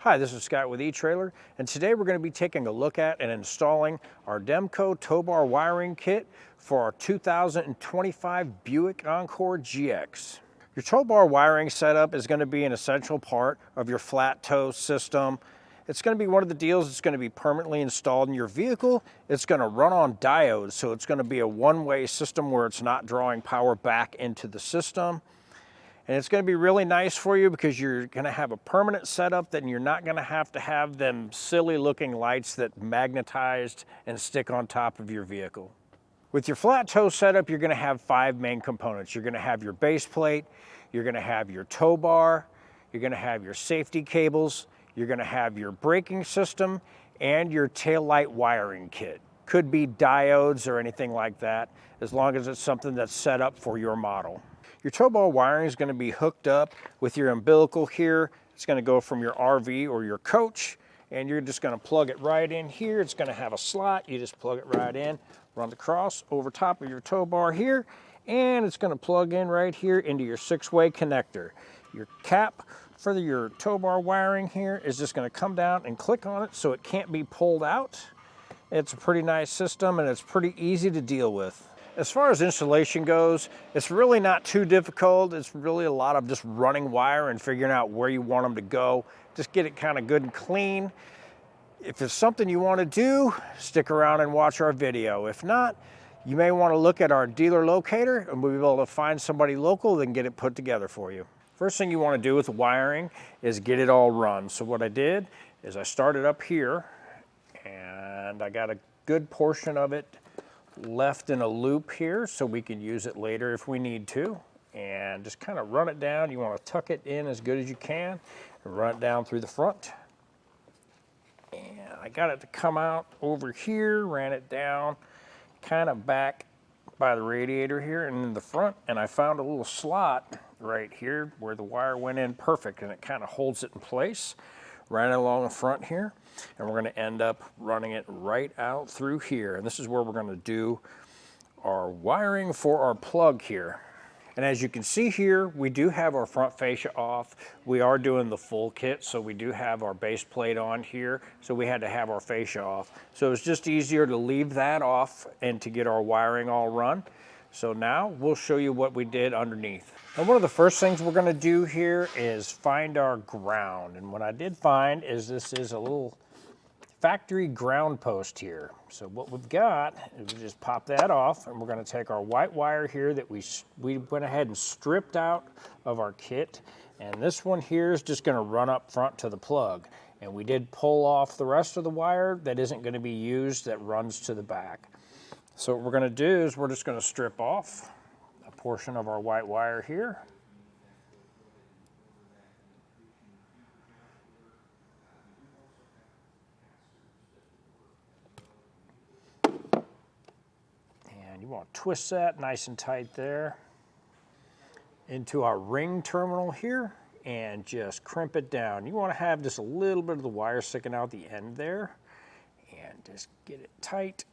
Hi, this is Scott with eTrailer, and today we're going to be taking a look at and installing our Demco tow bar wiring kit for our 2025 Buick Encore GX. Your tow bar wiring setup is going to be an essential part of your flat tow system. It's going to be one of the deals that's going to be permanently installed in your vehicle. It's going to run on diodes, so it's going to be a one-way system where it's not drawing power back into the system. And it's going to be really nice for you because you're going to have a permanent setup, then you're not going to have them silly looking lights that magnetized and stick on top of your vehicle. With your flat tow setup, you're going to have 5 main components. You're going to have your base plate, you're going to have your tow bar, you're going to have your safety cables, you're going to have your braking system, and your taillight wiring kit. Could be diodes or anything like that, as long as it's something that's set up for your model. Your tow bar wiring is going to be hooked up with your umbilical here. It's going to go from your RV or your coach, and you're just going to plug it right in here. It's going to have a slot. You just plug it right in, run the cross over top of your tow bar here, and it's going to plug in right here into your 6-way connector. Your cap for your tow bar wiring here is just going to come down and click on it so it can't be pulled out. It's a pretty nice system, and it's pretty easy to deal with. As far as installation goes, it's really not too difficult. It's really a lot of just running wire and figuring out where you want them to go. Just get it kind of good and clean. If it's something you want to do, stick around and watch our video. If not, you may want to look at our dealer locator and we'll be able to find somebody local that can get it put together for you. First thing you want to do with the wiring is get it all run. So what I did is I started up here and I got a good portion of it left in a loop here so we can use it later if we need to, and just kind of run it down. You want to tuck it in as good as you can and run it down through the front. And I got it to come out over here, ran it down kind of back by the radiator here and in the front, and I found a little slot right here where the wire went in perfect, and it kind of holds it in place. Ran it along the front here, and we're going to end up running it right out through here. And this is where we're going to do our wiring for our plug here. And as you can see here, we do have our front fascia off. We are doing the full kit, so we do have our base plate on here, so we had to have our fascia off. So it's just easier to leave that off and to get our wiring all run. So now we'll show you what we did underneath. And one of the first things we're going to do here is find our ground. And what I did find is this is a little factory ground post here. So what we've got is we just pop that off, and we're going to take our white wire here that we went ahead and stripped out of our kit. And this one here is just going to run up front to the plug. And we did pull off the rest of the wire that isn't going to be used that runs to the back. So what we're going to do is we're just going to strip off a portion of our white wire here. And you want to twist that nice and tight there into our ring terminal here and just crimp it down. You want to have just a little bit of the wire sticking out the end there and just get it tight.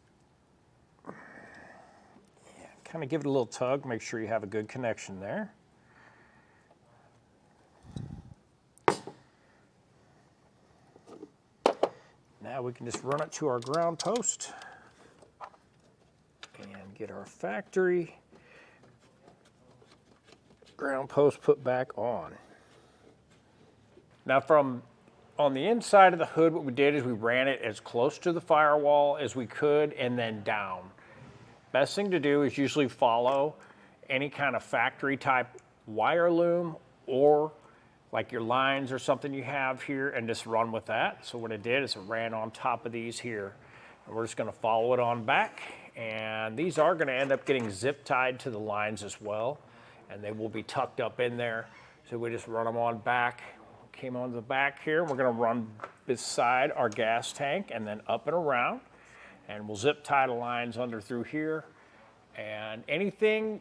Kind of give it a little tug, make sure you have a good connection there. Now we can just run it to our ground post and get our factory ground post put back on. Now on the inside of the hood, what we did is we ran it as close to the firewall as we could and then down. Best thing to do is usually follow any kind of factory type wire loom or like your lines or something you have here and just run with that. So what I did is I ran on top of these here, and we're just going to follow it on back, and these are going to end up getting zip tied to the lines as well, and they will be tucked up in there. So we just run them on back. Came on the back here, we're going to run beside our gas tank and then up and around. And we'll zip tie the lines under through here. And anything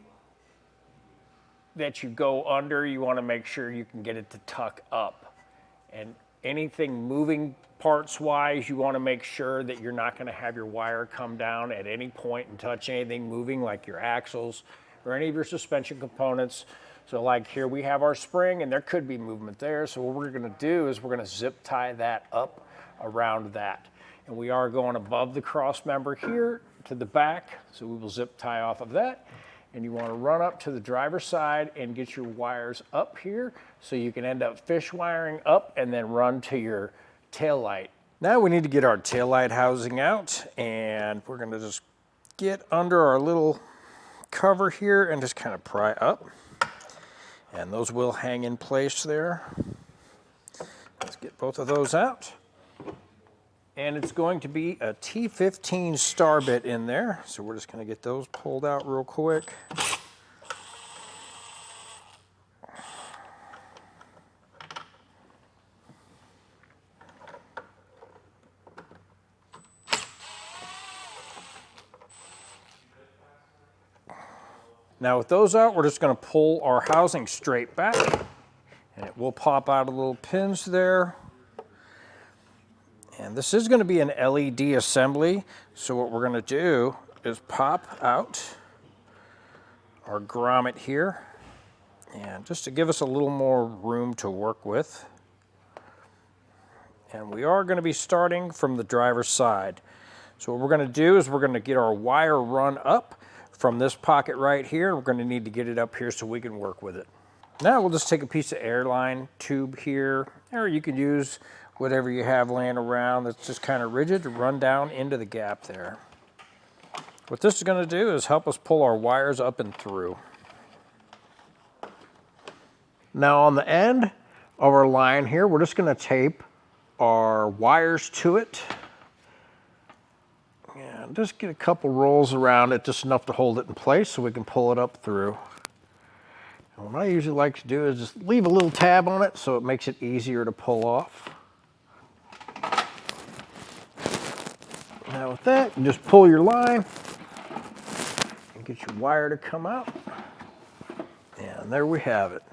that you go under, you want to make sure you can get it to tuck up. And anything moving parts wise, you want to make sure that you're not going to have your wire come down at any point and touch anything moving like your axles or any of your suspension components. So like here we have our spring and there could be movement there. So what we're gonna do is we're gonna zip tie that up around that. And we are going above the cross member here to the back. So we will zip tie off of that. And you wanna run up to the driver's side and get your wires up here so you can end up fish wiring up and then run to your tail light. Now we need to get our tail light housing out, and we're gonna just get under our little cover here and just kind of pry up. And those will hang in place there. Let's get both of those out. And it's going to be a T15 star bit in there. So we're just gonna get those pulled out real quick. Now with those out, we're just gonna pull our housing straight back, and it will pop out of little pins there. And this is gonna be an LED assembly, so what we're gonna do is pop out our grommet here, and just to give us a little more room to work with. And we are gonna be starting from the driver's side. So what we're gonna do is we're gonna get our wire run up from this pocket right here. We're going to need to get it up here so we can work with it. Now we'll just take a piece of airline tube here, or you can use whatever you have laying around that's just kind of rigid to run down into the gap there. What this is going to do is help us pull our wires up and through. Now on the end of our line here, we're just going to tape our wires to it. And just get a couple rolls around it, just enough to hold it in place so we can pull it up through. And what I usually like to do is just leave a little tab on it so it makes it easier to pull off. Now with that, you just pull your line and get your wire to come out. And there we have it.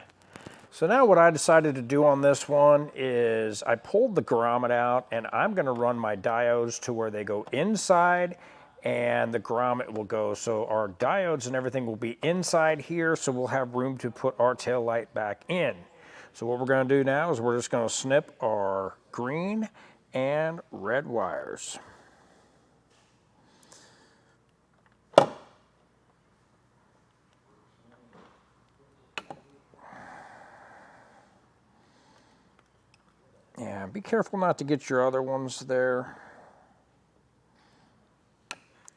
So now what I decided to do on this one is I pulled the grommet out, and I'm gonna run my diodes to where they go inside and the grommet will go. So our diodes and everything will be inside here, so we'll have room to put our tail light back in. So what we're gonna do now is we're just gonna snip our green and red wires. And be careful not to get your other ones there.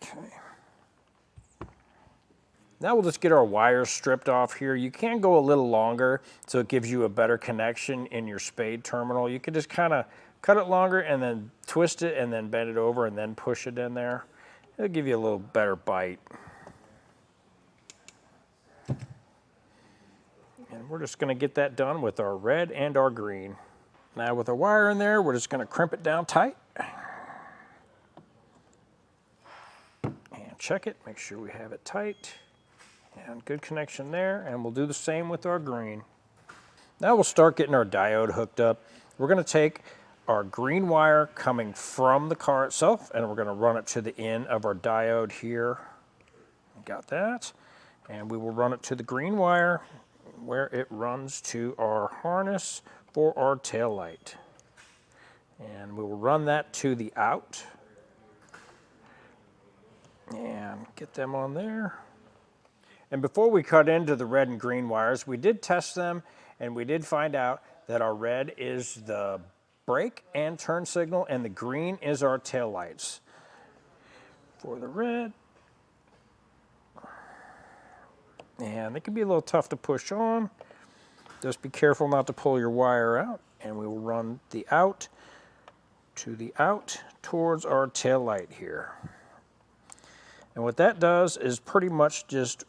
Okay. Now we'll just get our wires stripped off here. You can go a little longer so it gives you a better connection in your spade terminal. You can just kind of cut it longer and then twist it and then bend it over and then push it in there. It'll give you a little better bite. And we're just gonna get that done with our red and our green. Now with our wire in there, we're just gonna crimp it down tight. And check it, make sure we have it tight. And good connection there, and we'll do the same with our green. Now we'll start getting our diode hooked up. We're gonna take our green wire coming from the car itself, and we're gonna run it to the end of our diode here. Got that. And we will run it to the green wire where it runs to our harness for our tail light. And we will run that to the out. And get them on there. And before we cut into the red and green wires, we did test them and we did find out that our red is the brake and turn signal and the green is our tail lights. For the red, and they can be a little tough to push on. Just be careful not to pull your wire out, and we will run the out to the out towards our tail light here. And what that does is pretty much just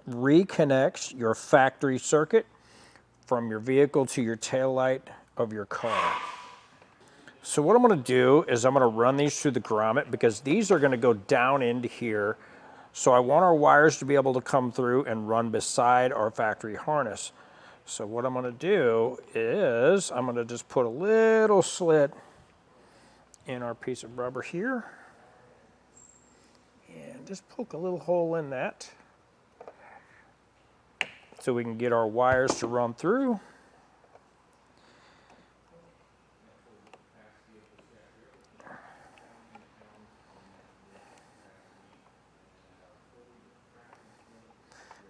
reconnects your factory circuit from your vehicle to your tail light of your car. So what I'm going to do is I'm going to run these through the grommet because these are going to go down into here. So I want our wires to be able to come through and run beside our factory harness. So what I'm going to do is I'm going to just put a little slit in our piece of rubber here and just poke a little hole in that. so we can get our wires to run through.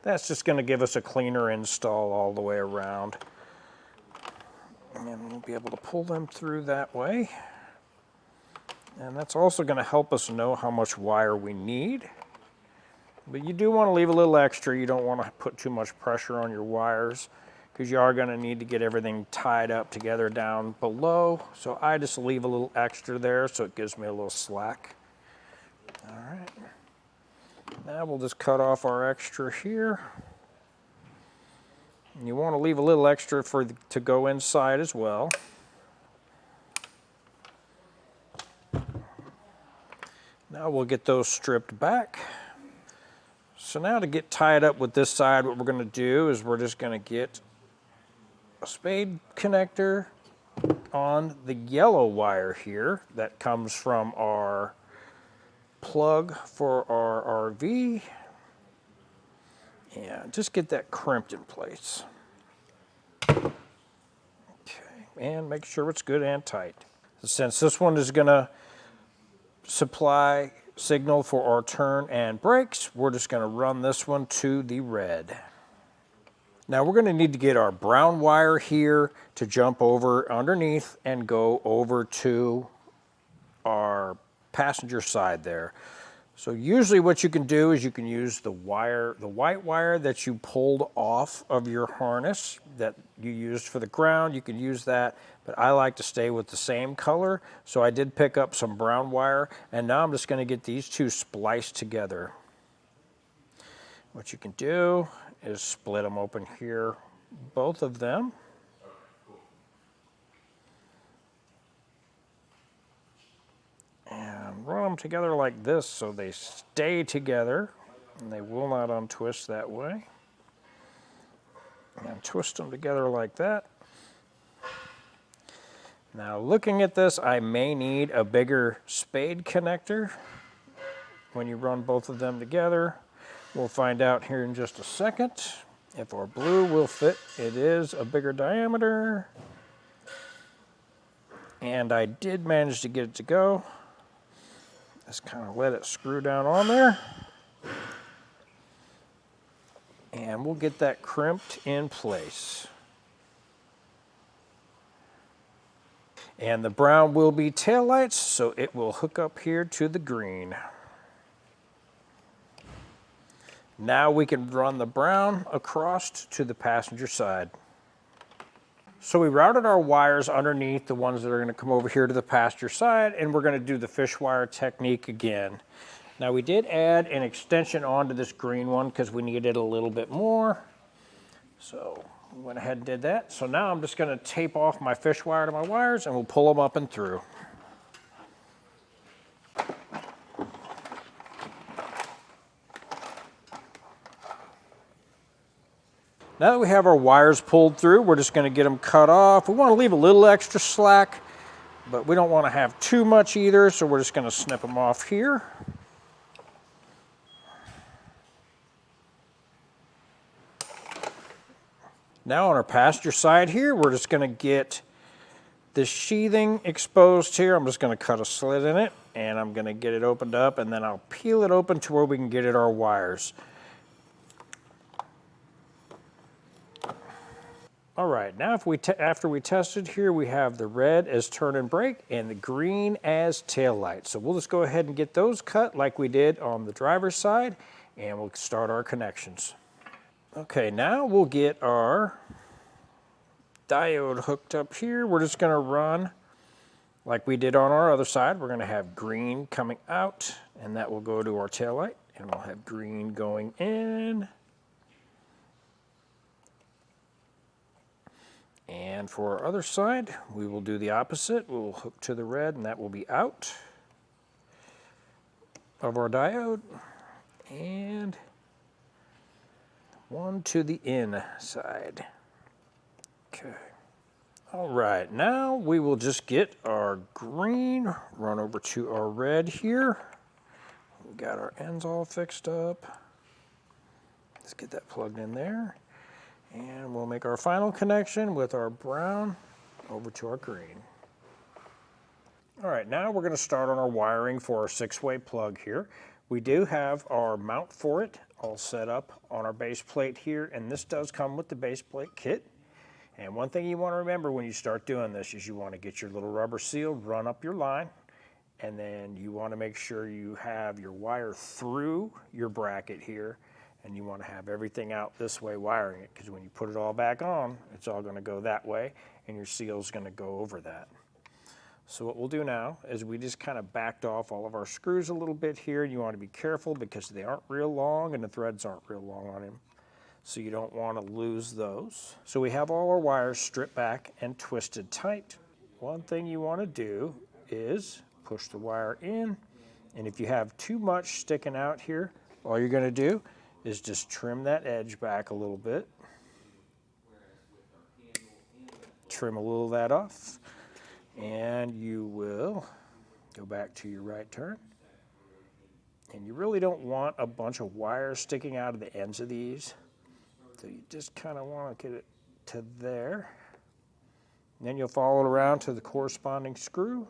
That's just going to give us a cleaner install all the way around. And we'll be able to pull them through that way. And that's also going to help us know how much wire we need. But you do want to leave a little extra. You don't want to put too much pressure on your wires because you are going to need to get everything tied up together down below. So I just leave a little extra there so it gives me a little slack. All right. Now we'll just cut off our extra here. And you want to leave a little extra to go inside as well. Now we'll get those stripped back. So now to get tied up with this side, what we're going to do is we're just going to get a spade connector on the yellow wire here that comes from our plug for our RV, and just get that crimped in place. Okay, and make sure it's good and tight. Since this one is going to supply signal for our turn and brakes, we're just going to run this one to the red. Now we're going to need to get our brown wire here to jump over underneath and go over to our passenger side there. So usually what you can do is you can use the white wire that you pulled off of your harness that you used for the ground. You can use that, but I like to stay with the same color. So I did pick up some brown wire, and now I'm just going to get these two spliced together. What you can do is split them open here, both of them. And run them together like this so they stay together and they will not untwist that way. And twist them together like that. Now looking at this, I may need a bigger spade connector when you run both of them together. We'll find out here in just a second if our blue will fit. It is a bigger diameter. And I did manage to get it to go. Just kind of let it screw down on there. And we'll get that crimped in place. And the brown will be taillights, so it will hook up here to the green. Now we can run the brown across to the passenger side. So we routed our wires underneath the ones that are going to come over here to the passenger side, and we're going to do the fish wire technique again. Now we did add an extension onto this green one because we needed a little bit more. So we went ahead and did that. So now I'm just going to tape off my fish wire to my wires and we'll pull them up and through. Now that we have our wires pulled through, we're just going to get them cut off. We want to leave a little extra slack, but we don't want to have too much either, so we're just going to snip them off here. Now on our passenger side here, we're just going to get this sheathing exposed here. I'm just going to cut a slit in it, and I'm going to get it opened up, and then I'll peel it open to where we can get at our wires. All right, now after we tested here, we have the red as turn and brake and the green as tail light. So we'll just go ahead and get those cut like we did on the driver's side, and we'll start our connections. Okay, now we'll get our diode hooked up here. We're just gonna run like we did on our other side. We're gonna have green coming out, and that will go to our tail light, and we'll have green going in. And for our other side, we will do the opposite. We'll hook to the red, and that will be out of our diode. And one to the inside. Okay. All right, now we will just get our green, run over to our red here. We got our ends all fixed up. Let's get that plugged in there. And we'll make our final connection with our brown over to our green. All right, now we're going to start on our wiring for our 6-way plug here. We do have our mount for it all set up on our base plate here, and this does come with the base plate kit. And one thing you want to remember when you start doing this is you want to get your little rubber seal, run up your line, and then you want to make sure you have your wire through your bracket here, and you want to have everything out this way wiring it, because when you put it all back on, it's all going to go that way, and your seal is going to go over that. So what we'll do now is we just kind of backed off all of our screws a little bit here. You want to be careful because they aren't real long and the threads aren't real long on them. So you don't want to lose those. So we have all our wires stripped back and twisted tight. One thing you want to do is push the wire in, and if you have too much sticking out here, all you're going to do is just trim that edge back a little bit. Trim a little of that off. And you will go back to your right turn. And you really don't want a bunch of wires sticking out of the ends of these. So you just kind of want to get it to there. And then you'll follow it around to the corresponding screw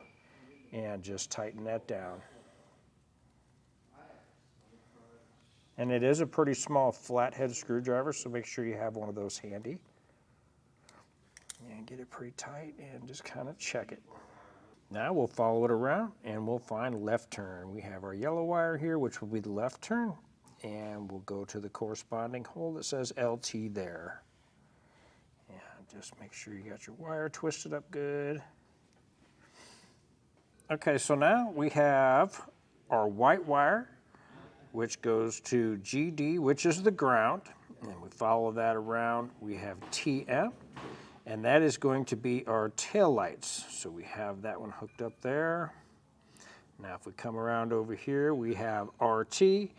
and just tighten that down. And it is a pretty small flathead screwdriver, so make sure you have one of those handy. And get it pretty tight and just kind of check it. Now we'll follow it around and we'll find left turn. We have our yellow wire here, which will be the left turn, and we'll go to the corresponding hole that says LT there. And just make sure you got your wire twisted up good. Okay, so now we have our white wire, which goes to GD, which is the ground, and we follow that around. We have TM. And that is going to be our tail lights. So we have that one hooked up there. Now if we come around over here, we have RT.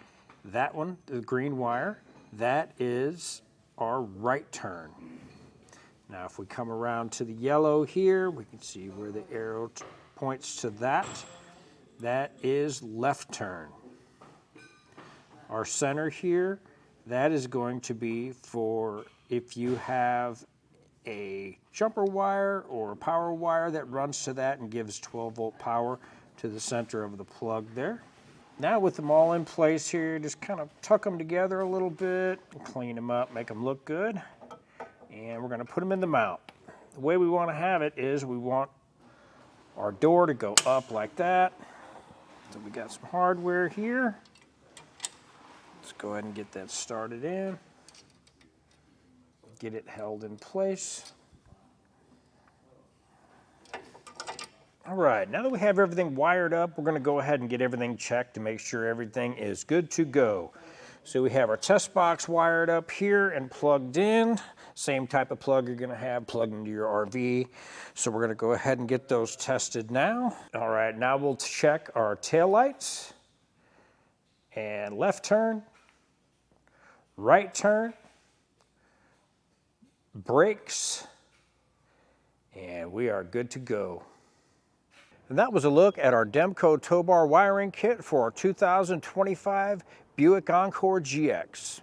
That one, the green wire, that is our right turn. Now if we come around to the yellow here, we can see where the arrow points to that. That is left turn. Our center here, that is going to be for if you have a jumper wire or a power wire that runs to that and gives 12-volt power to the center of the plug there. Now with them all in place here, just kind of tuck them together a little bit, clean them up, make them look good, and we're going to put them in the mount. The way we want to have it is we want our door to go up like that. So we got some hardware here. Let's go ahead and get that started in. Get it held in place. All right, now that we have everything wired up, we're going to go ahead and get everything checked to make sure everything is good to go. So we have our test box wired up here and plugged in. Same type of plug you're going to have plugged into your RV. So we're going to go ahead and get those tested now. All right, now we'll check our tail lights. And left turn, right turn, brakes, and we are good to go. And that was a look at our Demco tow bar wiring kit for our 2025 Buick Encore GX.